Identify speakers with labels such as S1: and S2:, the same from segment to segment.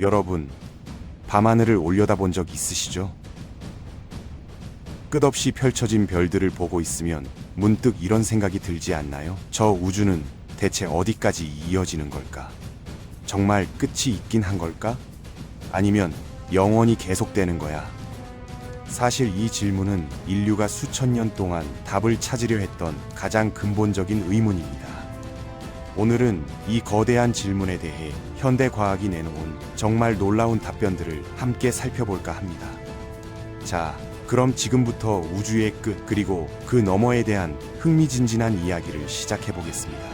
S1: 여러분, 밤하늘을 올려다본 적 있으시죠? 끝없이 펼쳐진 별들을 보고 있으면 문득 이런 생각이 들지 않나요? 저 우주는 대체 어디까지 이어지는 걸까? 정말 끝이 있긴 한 걸까? 아니면 영원히 계속되는 거야? 사실 이 질문은 인류가 수천 년 동안 답을 찾으려 했던 가장 근본적인 의문입니다. 오늘은 이 거대한 질문에 대해 현대 과학이 내놓은 정말 놀라운 답변들을 함께 살펴볼까 합니다. 자, 그럼 지금부터 우주의 끝 그리고 그 너머에 대한 흥미진진한 이야기를 시작해 보겠습니다.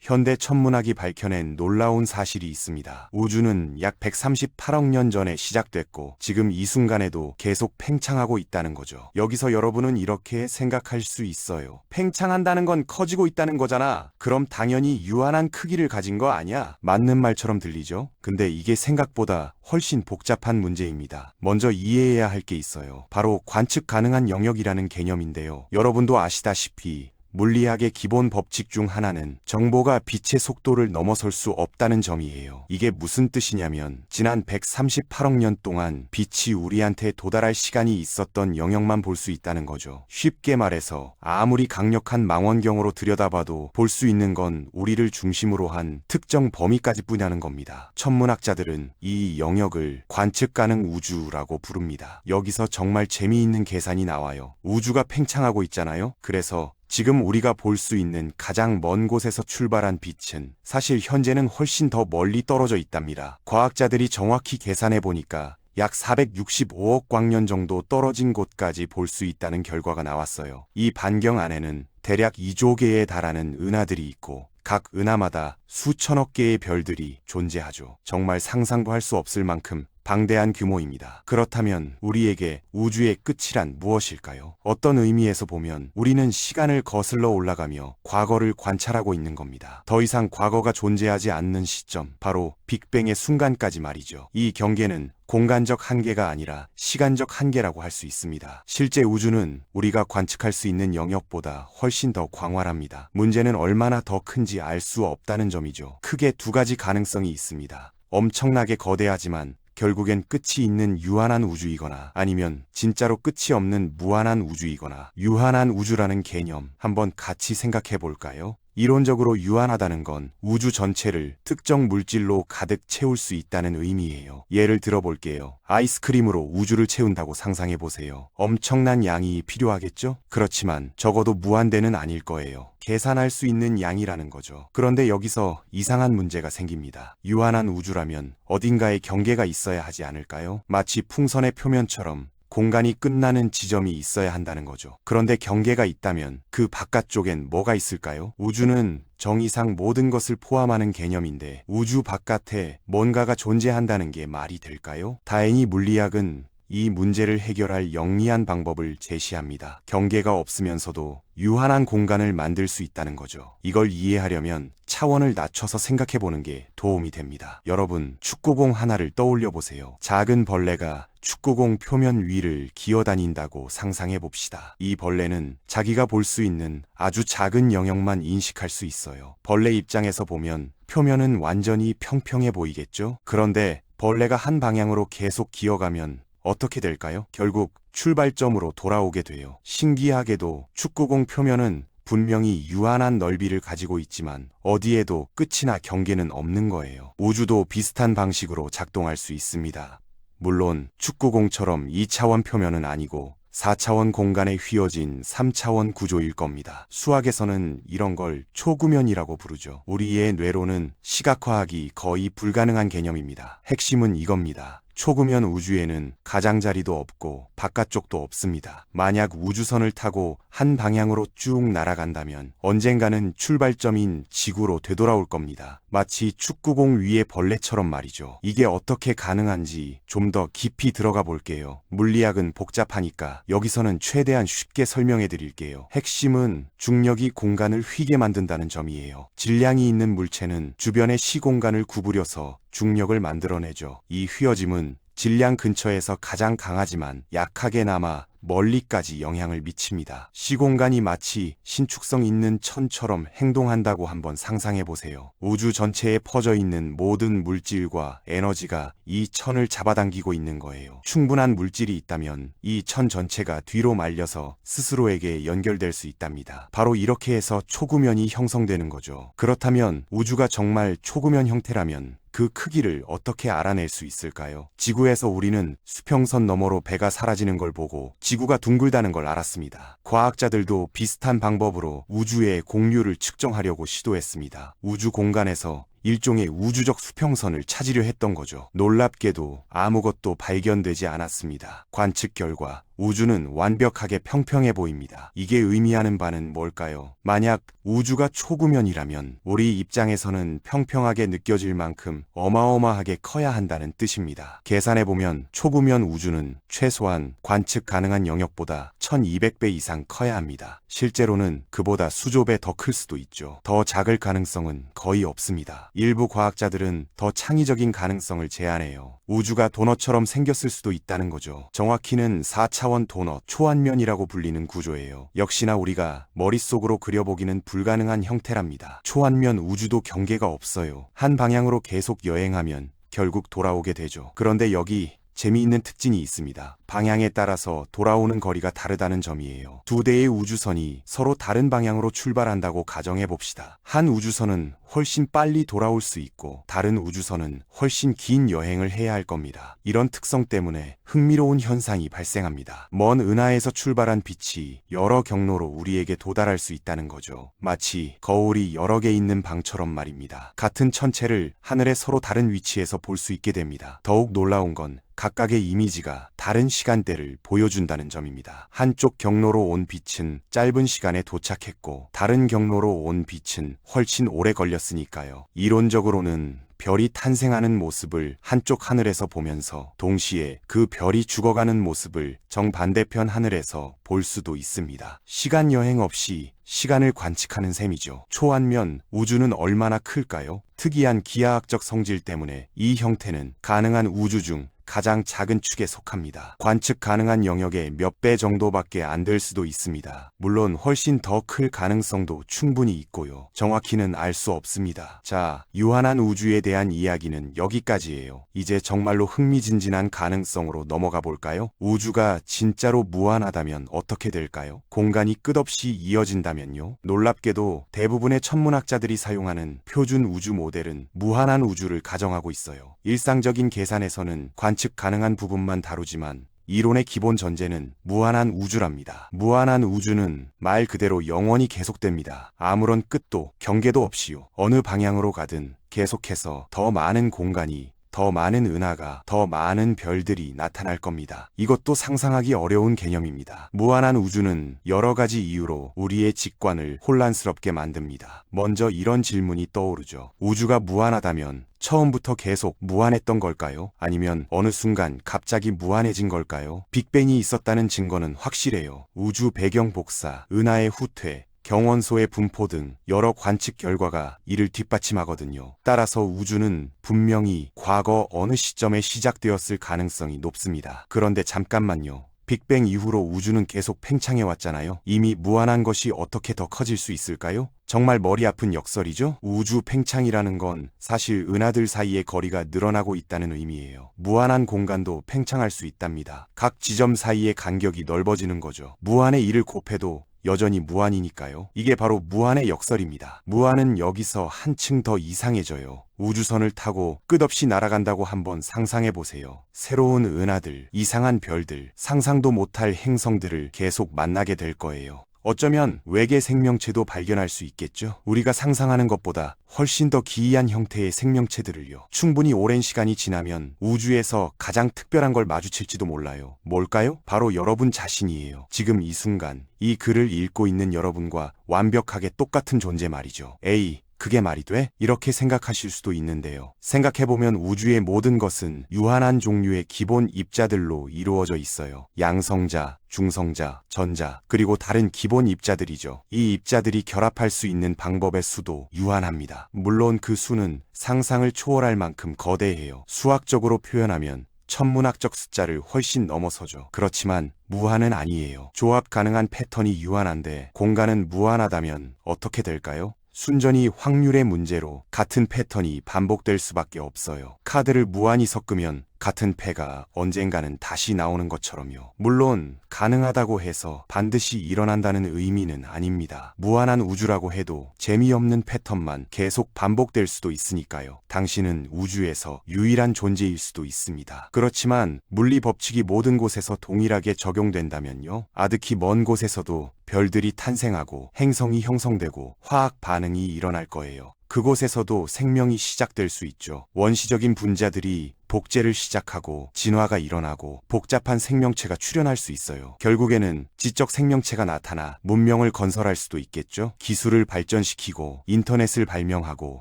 S1: 현대 천문학이 밝혀낸 놀라운 사실이 있습니다. 우주는 약 138억 년 전에 시작됐고 지금 이 순간에도 계속 팽창하고 있다는 거죠. 여기서 여러분은 이렇게 생각할 수 있어요. 팽창한다는 건 커지고 있다는 거잖아. 그럼 당연히 유한한 크기를 가진 거 아니야? 맞는 말처럼 들리죠? 근데 이게 생각보다 훨씬 복잡한 문제입니다. 먼저 이해해야 할 게 있어요. 바로 관측 가능한 영역이라는 개념인데요. 여러분도 아시다시피 물리학의 기본 법칙 중 하나는 정보가 빛의 속도를 넘어설 수 없다는 점이에요. 이게 무슨 뜻이냐면 지난 138억 년 동안 빛이 우리한테 도달할 시간이 있었던 영역만 볼 수 있다는 거죠. 쉽게 말해서 아무리 강력한 망원경으로 들여다봐도 볼 수 있는 건 우리를 중심으로 한 특정 범위까지 뿐이라는 겁니다. 천문학자들은 이 영역을 관측 가능 우주라고 부릅니다. 여기서 정말 재미있는 계산이 나와요. 우주가 팽창하고 있잖아요. 그래서 지금 우리가 볼 수 있는 가장 먼 곳에서 출발한 빛은 사실 현재는 훨씬 더 멀리 떨어져 있답니다. 과학자들이 정확히 계산해 보니까 약 465억 광년 정도 떨어진 곳까지 볼 수 있다는 결과가 나왔어요. 이 반경 안에는 대략 2조 개에 달하는 은하들이 있고 각 은하마다 수천억 개의 별들이 존재하죠. 정말 상상도 할 수 없을 만큼 방대한 규모입니다. 그렇다면 우리에게 우주의 끝이란 무엇일까요? 어떤 의미에서 보면 우리는 시간을 거슬러 올라가며 과거를 관찰하고 있는 겁니다. 더 이상 과거가 존재하지 않는 시점, 바로 빅뱅의 순간까지 말이죠. 이 경계는 공간적 한계가 아니라 시간적 한계라고 할 수 있습니다. 실제 우주는 우리가 관측할 수 있는 영역보다 훨씬 더 광활합니다. 문제는 얼마나 더 큰지 알 수 없다는 점이죠. 크게 두 가지 가능성이 있습니다. 엄청나게 거대하지만 결국엔 끝이 있는 유한한 우주이거나 아니면 진짜로 끝이 없는 무한한 우주이거나 유한한 우주라는 개념 한번 같이 생각해 볼까요? 이론적으로 유한하다는 건 우주 전체를 특정 물질로 가득 채울 수 있다는 의미예요. 예를 들어 볼게요. 아이스크림으로 우주를 채운다고 상상해 보세요. 엄청난 양이 필요하겠죠? 그렇지만 적어도 무한대는 아닐 거예요. 계산할 수 있는 양이라는 거죠. 그런데 여기서 이상한 문제가 생깁니다. 유한한 우주라면 어딘가에 경계가 있어야 하지 않을까요? 마치 풍선의 표면처럼 공간이 끝나는 지점이 있어야 한다는 거죠. 그런데 경계가 있다면 그 바깥쪽엔 뭐가 있을까요? 우주는 정의상 모든 것을 포함하는 개념인데 우주 바깥에 뭔가가 존재한다는 게 말이 될까요? 다행히 물리학은 이 문제를 해결할 영리한 방법을 제시합니다. 경계가 없으면서도 유한한 공간을 만들 수 있다는 거죠. 이걸 이해하려면 차원을 낮춰서 생각해보는 게 도움이 됩니다. 여러분, 축구공 하나를 떠올려 보세요. 작은 벌레가 축구공 표면 위를 기어다닌다고 상상해 봅시다. 이 벌레는 자기가 볼 수 있는 아주 작은 영역만 인식할 수 있어요. 벌레 입장에서 보면 표면은 완전히 평평해 보이겠죠? 그런데 벌레가 한 방향으로 계속 기어가면 어떻게 될까요? 결국 출발점으로 돌아오게 돼요. 신기하게도 축구공 표면은 분명히 유한한 넓이를 가지고 있지만 어디에도 끝이나 경계는 없는 거예요. 우주도 비슷한 방식으로 작동할 수 있습니다. 물론 축구공처럼 2차원 표면은 아니고 4차원 공간에 휘어진 3차원 구조일 겁니다. 수학에서는 이런 걸 초구면이라고 부르죠. 우리의 뇌로는 시각화하기 거의 불가능한 개념입니다. 핵심은 이겁니다. 초구면 우주에는 가장자리도 없고 바깥쪽도 없습니다. 만약 우주선을 타고 한 방향으로 쭉 날아간다면 언젠가는 출발점인 지구로 되돌아올 겁니다. 마치 축구공 위의 벌레처럼 말이죠. 이게 어떻게 가능한지 좀 더 깊이 들어가 볼게요. 물리학은 복잡하니까 여기서는 최대한 쉽게 설명해 드릴게요. 핵심은 중력이 공간을 휘게 만든다는 점이에요. 질량이 있는 물체는 주변의 시공간을 구부려서 중력을 만들어내죠. 이 휘어짐은 질량 근처에서 가장 강하지만 약하게 남아 멀리까지 영향을 미칩니다. 시공간이 마치 신축성 있는 천처럼 행동한다고 한번 상상해 보세요. 우주 전체에 퍼져 있는 모든 물질과 에너지가 이 천을 잡아당기고 있는 거예요. 충분한 물질이 있다면 이 천 전체가 뒤로 말려서 스스로에게 연결될 수 있답니다. 바로 이렇게 해서 초구면이 형성되는 거죠. 그렇다면 우주가 정말 초구면 형태라면 그 크기를 어떻게 알아낼 수 있을까요? 지구에서 우리는 수평선 너머로 배가 사라지는 걸 보고 지구가 둥글다는 걸 알았습니다. 과학자들도 비슷한 방법으로 우주의 공류를 측정하려고 시도했습니다. 우주 공간에서 일종의 우주적 수평선을 찾으려 했던 거죠. 놀랍게도 아무것도 발견되지 않았습니다. 관측 결과 우주는 완벽하게 평평해 보입니다. 이게 의미하는 바는 뭘까요? 만약 우주가 초구면이라면 우리 입장에서는 평평하게 느껴질 만큼 어마어마하게 커야 한다는 뜻입니다. 계산해보면 초구면 우주는 최소한 관측 가능한 영역보다 1200배 이상 커야 합니다. 실제로는 그보다 수조 배 더 클 수도 있죠. 더 작을 가능성은 거의 없습니다. 일부 과학자들은 더 창의적인 가능성을 제안해요. 우주가 도넛처럼 생겼을 수도 있다는 거죠. 정확히는 4차원 도넛, 초안면이라고 불리는 구조예요. 역시나 우리가 머릿속으로 그려보기는 불가능한 형태랍니다. 초안면 우주도 경계가 없어요. 한 방향으로 계속 여행하면 결국 돌아오게 되죠. 그런데 여기 재미있는 특징이 있습니다. 방향에 따라서 돌아오는 거리가 다르다는 점이에요. 두 대의 우주선이 서로 다른 방향으로 출발한다고 가정해 봅시다. 한 우주선은 훨씬 빨리 돌아올 수 있고 다른 우주선은 훨씬 긴 여행을 해야 할 겁니다. 이런 특성 때문에 흥미로운 현상이 발생합니다. 먼 은하에서 출발한 빛이 여러 경로로 우리에게 도달할 수 있다는 거죠. 마치 거울이 여러 개 있는 방처럼 말입니다. 같은 천체를 하늘에 서로 다른 위치에서 볼 수 있게 됩니다. 더욱 놀라운 건 각각의 이미지가 다른 시간대를 보여준다는 점입니다. 한쪽 경로로 온 빛은 짧은 시간에 도착했고 다른 경로로 온 빛은 훨씬 오래 걸렸으니까요. 이론적으로는 별이 탄생하는 모습을 한쪽 하늘에서 보면서 동시에 그 별이 죽어가는 모습을 정반대편 하늘에서 볼 수도 있습니다. 시간 여행 없이 시간을 관측하는 셈이죠. 초안면 우주는 얼마나 클까요? 특이한 기하학적 성질 때문에 이 형태는 가능한 우주 중 가장 작은 축에 속합니다. 관측 가능한 영역의 몇 배 정도밖에 안 될 수도 있습니다. 물론 훨씬 더 클 가능성도 충분히 있고요. 정확히는 알 수 없습니다. 자, 유한한 우주에 대한 이야기는 여기까지예요. 이제 정말로 흥미진진한 가능성으로 넘어가 볼까요? 우주가 진짜로 무한하다면 어떻게 될까요? 공간이 끝없이 이어진다면요? 놀랍게도 대부분의 천문학자들이 사용하는 표준 우주 모델은 무한한 우주를 가정하고 있어요. 일상적인 계산에서는 관측 가능한 부분만 다루지만 이론의 기본 전제는 무한한 우주랍니다. 무한한 우주는 말 그대로 영원히 계속됩니다. 아무런 끝도 경계도 없이요. 어느 방향으로 가든 계속해서 더 많은 공간이, 더 많은 은하가, 더 많은 별들이 나타날 겁니다. 이것도 상상하기 어려운 개념입니다. 무한한 우주는 여러 가지 이유로 우리의 직관을 혼란스럽게 만듭니다. 먼저 이런 질문이 떠오르죠. 우주가 무한하다면 처음부터 계속 무한했던 걸까요? 아니면 어느 순간 갑자기 무한해진 걸까요? 빅뱅이 있었다는 증거는 확실해요. 우주 배경 복사, 은하의 후퇴, 경원소의 분포 등 여러 관측 결과가 이를 뒷받침하거든요. 따라서 우주는 분명히 과거 어느 시점에 시작되었을 가능성이 높습니다. 그런데 잠깐만요. 빅뱅 이후로 우주는 계속 팽창해왔잖아요. 이미 무한한 것이 어떻게 더 커질 수 있을까요? 정말 머리 아픈 역설이죠? 우주 팽창이라는 건 사실 은하들 사이의 거리가 늘어나고 있다는 의미예요. 무한한 공간도 팽창할 수 있답니다. 각 지점 사이의 간격이 넓어지는 거죠. 무한의 1을 곱해도 여전히 무한이니까요. 이게 바로 무한의 역설입니다. 무한은 여기서 한층 더 이상해져요. 우주선을 타고 끝없이 날아간다고 한번 상상해보세요. 새로운 은하들, 이상한 별들, 상상도 못할 행성들을 계속 만나게 될 거예요. 어쩌면 외계 생명체도 발견할 수 있겠죠. 우리가 상상하는 것보다 훨씬 더 기이한 형태의 생명체들을요. 충분히 오랜 시간이 지나면 우주에서 가장 특별한 걸 마주칠지도 몰라요. 뭘까요? 바로 여러분 자신이에요. 지금 이 순간 이 글을 읽고 있는 여러분과 완벽하게 똑같은 존재 말이죠. 에이, 그게 말이 돼? 이렇게 생각하실 수도 있는데요. 생각해보면 우주의 모든 것은 유한한 종류의 기본 입자들로 이루어져 있어요. 양성자, 중성자, 전자, 그리고 다른 기본 입자들이죠. 이 입자들이 결합할 수 있는 방법의 수도 유한합니다. 물론 그 수는 상상을 초월할 만큼 거대해요. 수학적으로 표현하면 천문학적 숫자를 훨씬 넘어서죠. 그렇지만 무한은 아니에요. 조합 가능한 패턴이 유한한데 공간은 무한하다면 어떻게 될까요? 순전히 확률의 문제로 같은 패턴이 반복될 수밖에 없어요. 카드를 무한히 섞으면 같은 패가 언젠가는 다시 나오는 것처럼요. 물론 가능하다고 해서 반드시 일어난다는 의미는 아닙니다. 무한한 우주라고 해도 재미없는 패턴만 계속 반복될 수도 있으니까요. 당신은 우주에서 유일한 존재일 수도 있습니다. 그렇지만 물리 법칙이 모든 곳에서 동일하게 적용된다면요. 아득히 먼 곳에서도 별들이 탄생하고 행성이 형성되고 화학 반응이 일어날 거예요. 그곳에서도 생명이 시작될 수 있죠. 원시적인 분자들이 복제를 시작하고 진화가 일어나고 복잡한 생명체가 출현할 수 있어요. 결국에는 지적 생명체가 나타나 문명을 건설할 수도 있겠죠. 기술을 발전시키고 인터넷을 발명하고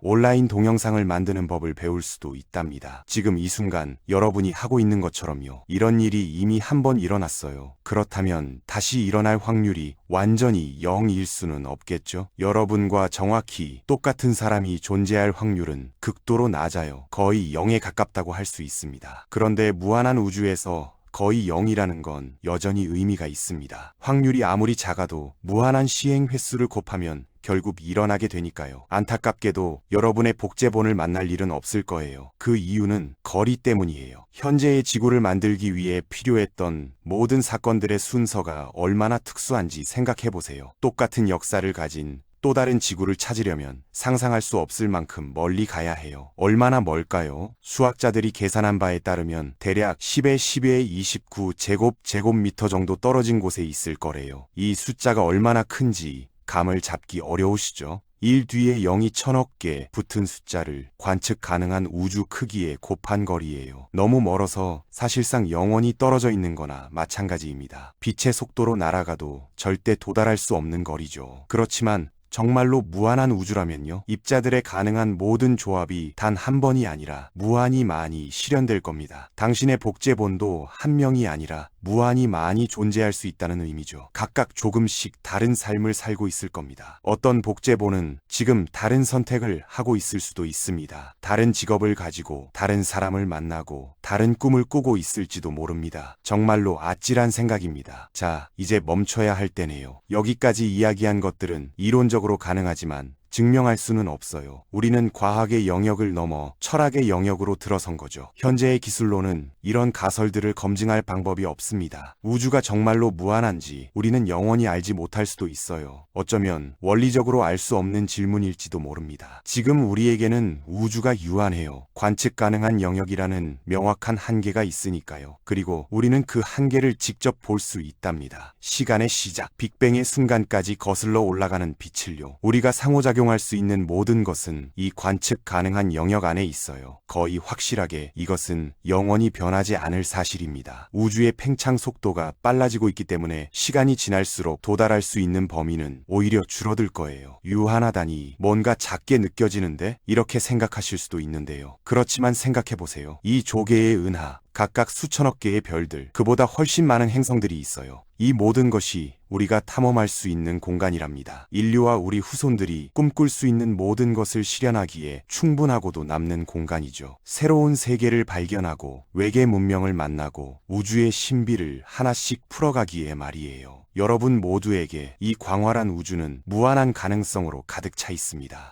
S1: 온라인 동영상을 만드는 법을 배울 수도 있답니다. 지금 이 순간 여러분이 하고 있는 것처럼요. 이런 일이 이미 한 번 일어났어요. 그렇다면 다시 일어날 확률이 완전히 0일 수는 없겠죠. 여러분과 정확히 똑같은 사람이 존재할 확률은 극도로 낮아요. 거의 0에 가깝다고 할 수 있습니다. 그런데 무한한 우주에서 거의 0이라는 건 여전히 의미가 있습니다. 확률이 아무리 작아도 무한한 시행 횟수를 곱하면 결국 일어나게 되니까요. 안타깝게도 여러분의 복제본을 만날 일은 없을 거예요. 그 이유는 거리 때문이에요. 현재의 지구를 만들기 위해 필요했던 모든 사건들의 순서가 얼마나 특수한지 생각해보세요. 똑같은 역사를 가진 또 다른 지구를 찾으려면 상상할 수 없을 만큼 멀리 가야 해요. 얼마나 멀까요? 수학자들이 계산한 바에 따르면 대략 10의 10의 29 제곱미터 정도 떨어진 곳에 있을 거래요. 이 숫자가 얼마나 큰지 감을 잡기 어려우시죠? 1 뒤에 0이 1000억 개 붙은 숫자를 관측 가능한 우주 크기에 곱한 거리예요. 너무 멀어서 사실상 영원히 떨어져 있는 거나 마찬가지입니다. 빛의 속도로 날아가도 절대 도달할 수 없는 거리죠. 그렇지만 정말로 무한한 우주라면요. 입자들의 가능한 모든 조합이 단 한 번이 아니라 무한히 많이 실현될 겁니다. 당신의 복제본도 한 명이 아니라 무한히 많이 존재할 수 있다는 의미죠. 각각 조금씩 다른 삶을 살고 있을 겁니다. 어떤 복제본은 지금 다른 선택을 하고 있을 수도 있습니다. 다른 직업을 가지고 다른 사람을 만나고 다른 꿈을 꾸고 있을지도 모릅니다. 정말로 아찔한 생각입니다. 자, 이제 멈춰야 할 때네요. 여기까지 이야기한 것들은 이론적으로 가능하지만 증명할 수는 없어요. 우리는 과학의 영역을 넘어 철학의 영역으로 들어선 거죠. 현재의 기술로는 이런 가설들을 검증할 방법이 없습니다. 우주가 정말로 무한한지 우리는 영원히 알지 못할 수도 있어요. 어쩌면 원리적으로 알 수 없는 질문일지도 모릅니다. 지금 우리에게는 우주가 유한해요. 관측 가능한 영역이라는 명확한 한계가 있으니까요. 그리고 우리는 그 한계를 직접 볼 수 있답니다. 시간의 시작, 빅뱅의 순간까지 거슬러 올라가는 빛을요. 우리가 상호작용할 수 있는 모든 것은 이 관측 가능한 영역 안에 있어요. 거의 확실하게 이것은 영원히 변하지 않을 사실입니다. 우주의 팽창 속도가 빨라지고 있기 때문에 시간이 지날수록 도달할 수 있는 범위는 오히려 줄어들 거예요. 유한하다니 뭔가 작게 느껴지는데? 이렇게 생각하실 수도 있는데요. 그렇지만 생각해보세요. 이 조개의 은하, 각각 수천억 개의 별들, 그보다 훨씬 많은 행성들이 있어요. 이 모든 것이 우리가 탐험할 수 있는 공간이랍니다. 인류와 우리 후손들이 꿈꿀 수 있는 모든 것을 실현하기에 충분하고도 남는 공간이죠. 새로운 세계를 발견하고 외계 문명을 만나고 우주의 신비를 하나씩 풀어가기에 말이에요. 여러분 모두에게 이 광활한 우주는 무한한 가능성으로 가득 차 있습니다.